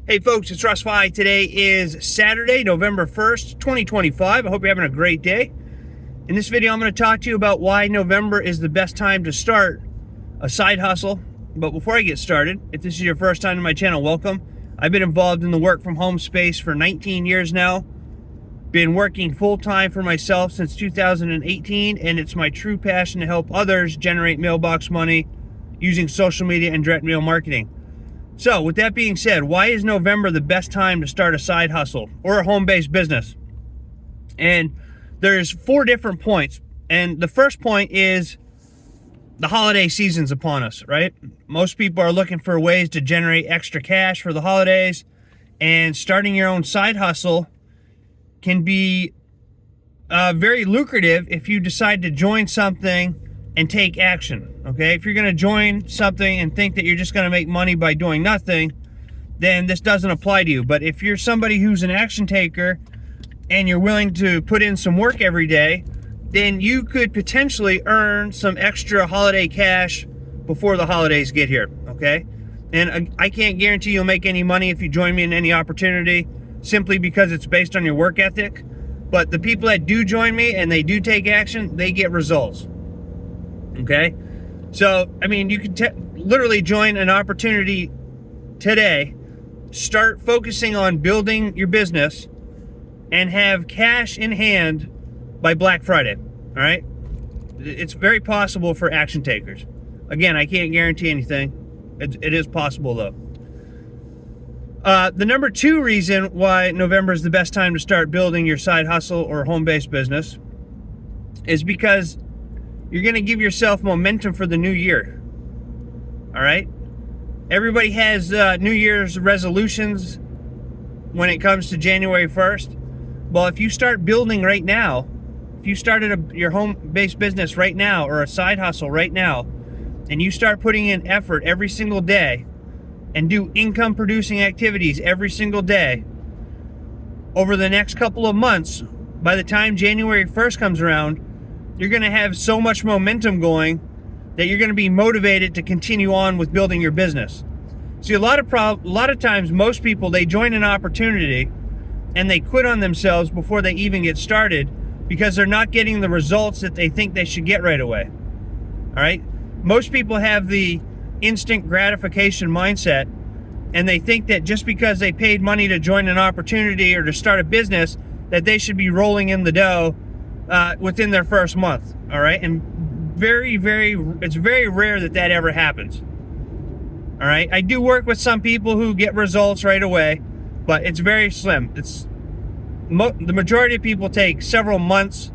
Hey folks, it's Russ. Today is Saturday, November 1st, 2025. I hope you're having a great day. In this video, I'm going to talk to you about why November is the best time to start a side hustle. But before I get started, if this is your first time to my channel, welcome. I've been involved in the work from home space for 19 years now. Been working full-time for myself since 2018, and it's my true passion to help others generate mailbox money using social media and direct mail marketing. So with that being said, why is November the best time to start a side hustle or a home-based business? And there's 4 different points. And the first point is the holiday season's upon us, right? Most people are looking for ways to generate extra cash for the holidays, and starting your own side hustle can be very lucrative if you decide to join something and take action. Okay, if you're going to join something and think that you're just going to make money by doing nothing, then this doesn't apply to you. But if you're somebody who's an action taker and you're willing to put in some work every day, then you could potentially earn some extra holiday cash before the holidays get here. Okay, and I can't guarantee you'll make any money if you join me in any opportunity simply because it's based on your work ethic. But the people that do join me and they do take action, they get results. Okay, so I mean, you can literally join an opportunity today, start focusing on building your business, and have cash in hand by Black Friday. All right, it's very possible for action takers. Again, I can't guarantee anything. It is possible though. The number 2 reason why November is the best time to start building your side hustle or home-based business is because you're going to give yourself momentum for the new year. All right? Everybody has New Year's resolutions when it comes to January 1st. Well, if you start building right now, if you started your home-based business right now or a side hustle right now, and you start putting in effort every single day and do income-producing activities every single day, over the next couple of months, by the time January 1st comes around, you're going to have so much momentum going that you're going to be motivated to continue on with building your business. See, a lot of times, most people, they join an opportunity and they quit on themselves before they even get started because they're not getting the results that they think they should get right away. All right? Most people have the instant gratification mindset, and they think that just because they paid money to join an opportunity or to start a business, that they should be rolling in the dough within their first month. All right, and it's very rare that ever happens. All right, I do work with some people who get results right away, but it's very slim. It's the majority of people take several months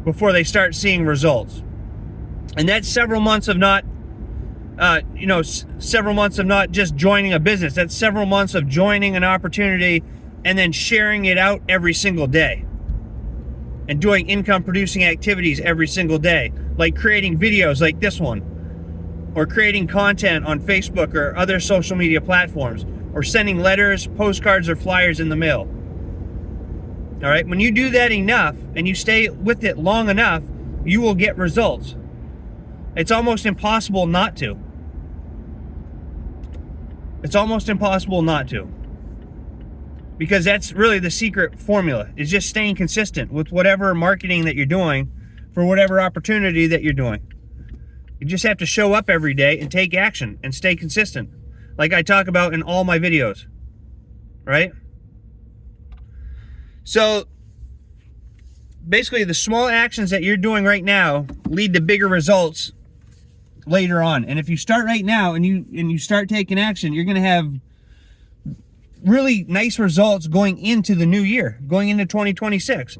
before they start seeing results, and that's several months of not several months of not just joining a business. That's several months of joining an opportunity and then sharing it out every single day and doing income producing activities every single day, like creating videos like this one, or creating content on Facebook or other social media platforms, or sending letters, postcards, or flyers in the mail. All right, when you do that enough and you stay with it long enough, you will get results. It's almost impossible not to. It's almost impossible not to. Because that's really the secret formula, is just staying consistent with whatever marketing that you're doing for whatever opportunity that you're doing. You just have to show up every day and take action and stay consistent, like I talk about in all my videos, right? So basically, the small actions that you're doing right now lead to bigger results later on. And if you start right now and you start taking action, you're going to have really nice results going into the new year, going into 2026.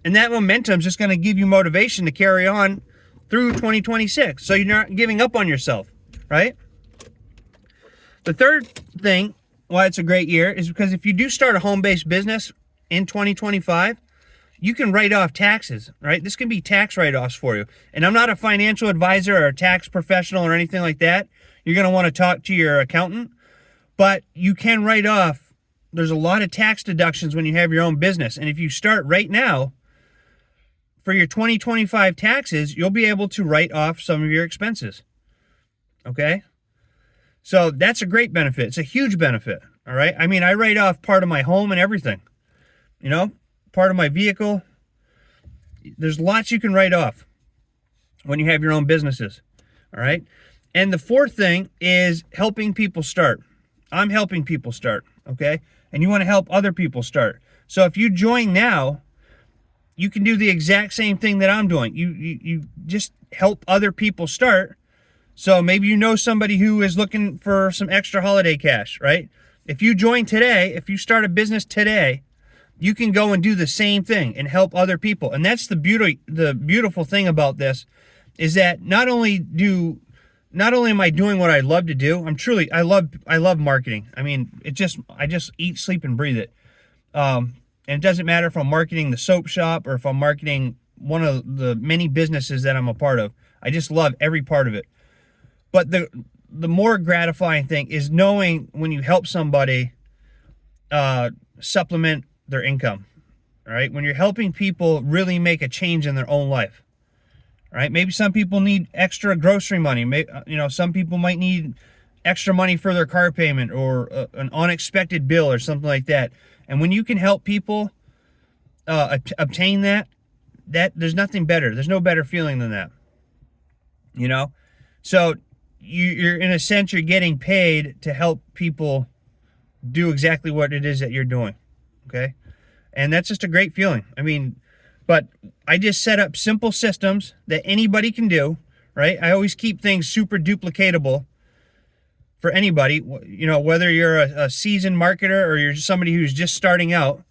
And that momentum is just going to give you motivation to carry on through 2026. So you're not giving up on yourself, right? The third thing why it's a great year is because if you do start a home-based business in 2025, you can write off taxes, right? This can be tax write-offs for you. And I'm not a financial advisor or a tax professional or anything like that. You're going to want to talk to your accountant. But you can write off, there's a lot of tax deductions when you have your own business. And if you start right now, for your 2025 taxes, you'll be able to write off some of your expenses. Okay? So that's a great benefit. It's a huge benefit. All right. I mean, I write off part of my home and everything, you know, part of my vehicle. There's lots you can write off when you have your own businesses. All right. And the fourth thing is helping people start. I'm helping people start. Okay. And you want to help other people start. So if you join now, you can do the exact same thing that I'm doing. You just help other people start. So maybe you know somebody who is looking for some extra holiday cash, right? If you join today, if you start a business today, you can go and do the same thing and help other people. And that's the beautiful thing about this, is that not only am I doing what I love to do, I love marketing. I mean, I just eat, sleep, and breathe it. And it doesn't matter if I'm marketing the soap shop or if I'm marketing one of the many businesses that I'm a part of. I just love every part of it. But the more gratifying thing is knowing when you help somebody supplement their income. All right, when you're helping people really make a change in their own life. All right, maybe some people need extra grocery money. Some people might need extra money for their car payment or an unexpected bill or something like that. And when you can help people obtain that there's nothing better. There's no better feeling than that. You know, so you're in a sense you're getting paid to help people do exactly what it is that you're doing. Okay. And that's just a great feeling. I mean, but I just set up simple systems that anybody can do, right? I always keep things super duplicatable for anybody, you know, whether you're a seasoned marketer or you're just somebody who's just starting out.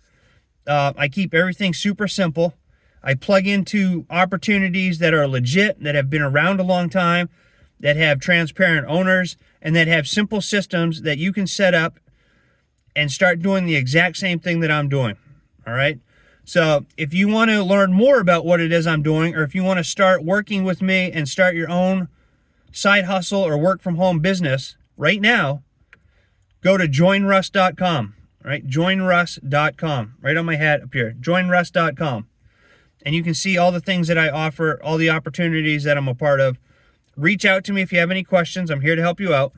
I keep everything super simple. I plug into opportunities that are legit, that have been around a long time, that have transparent owners, and that have simple systems that you can set up and start doing the exact same thing that I'm doing. All right. So if you want to learn more about what it is I'm doing, or if you want to start working with me and start your own side hustle or work from home business right now, go to joinruss.com, right? Joinruss.com, right on my hat up here, joinruss.com. And you can see all the things that I offer, all the opportunities that I'm a part of. Reach out to me if you have any questions. I'm here to help you out.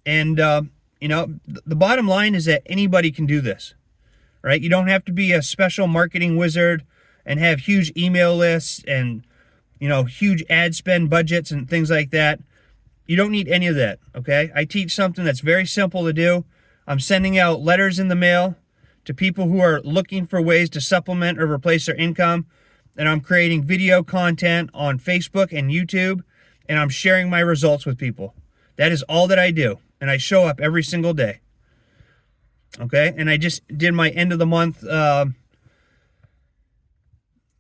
And, the bottom line is that anybody can do this, right? You don't have to be a special marketing wizard and have huge email lists and, huge ad spend budgets and things like that. You don't need any of that, okay? I teach something that's very simple to do. I'm sending out letters in the mail to people who are looking for ways to supplement or replace their income. And I'm creating video content on Facebook and YouTube, and I'm sharing my results with people. That is all that I do. And I show up every single day. Okay. And I just did my end of the month,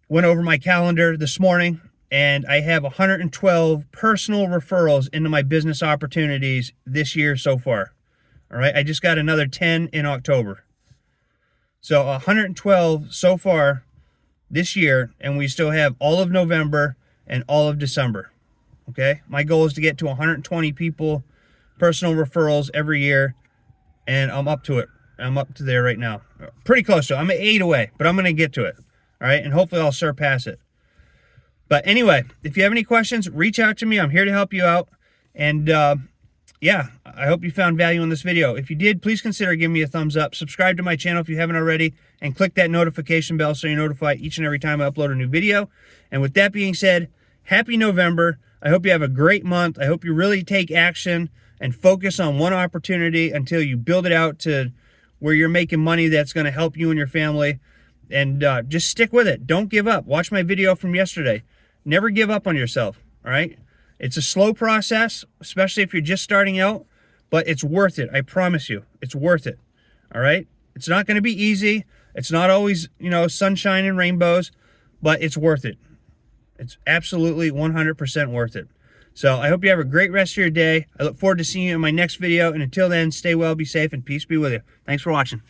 went over my calendar this morning, and I have 112 personal referrals into my business opportunities this year so far. All right. I just got another 10 in October. So 112 so far this year, and we still have all of November and all of December. Okay. My goal is to get to 120 people, personal referrals every year, and I'm up to it. I'm up to there right now. Pretty close to it. I'm 8 away, but I'm going to get to it. All right. And hopefully I'll surpass it. But anyway, if you have any questions, reach out to me. I'm here to help you out. And I hope you found value in this video. If you did, please consider giving me a thumbs up. Subscribe to my channel if you haven't already, and click that notification bell so you're notified each and every time I upload a new video. And with that being said, happy November. I hope you have a great month. I hope you really take action and focus on one opportunity until you build it out to where you're making money that's going to help you and your family. And just stick with it. Don't give up. Watch my video from yesterday. Never give up on yourself. All right. It's a slow process, especially if you're just starting out, but it's worth it. I promise you, it's worth it. All right. It's not going to be easy. It's not always, sunshine and rainbows, but it's worth it. It's absolutely 100% worth it. So I hope you have a great rest of your day. I look forward to seeing you in my next video. And until then, stay well, be safe, and peace be with you. Thanks for watching.